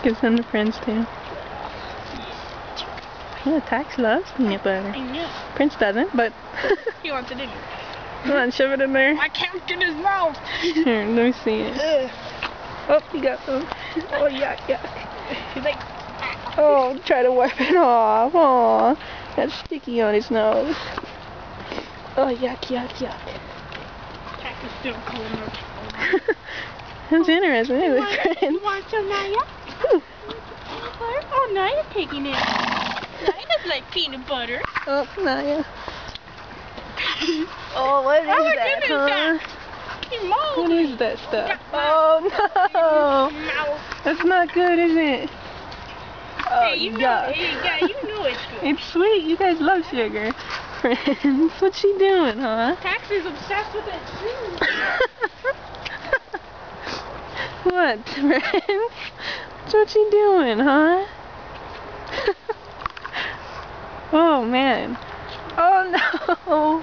Gives them to friends too. Yeah, Tax loves peanut butter. I know. Prince doesn't, but He wants it in. come on, shove it in there. I can't get his mouth. Here, let me see it. Oh, you got some. Oh, yuck, yuck. He's like, Oh, try to wipe it off. Oh, that's sticky on his nose. Oh, yuck, yuck, yuck. Tax is still calling her. That's interesting, isn't it, Prince? You want some, Naya? Oh, Naya's taking it. Naya's like peanut butter. Oh, Naya. Oh, what is Oh, my that, goodness, huh? He's moldy. What is that stuff? Oh, no. Mouth. That's not good, is it? Oh, Hey, you know, yuck. hey, yeah, you know it's good. It's sweet. You guys love sugar. Friends, what's she doing, huh? Tax is obsessed with it too. What, friends? What's she doing, huh? Oh, man. Oh, no.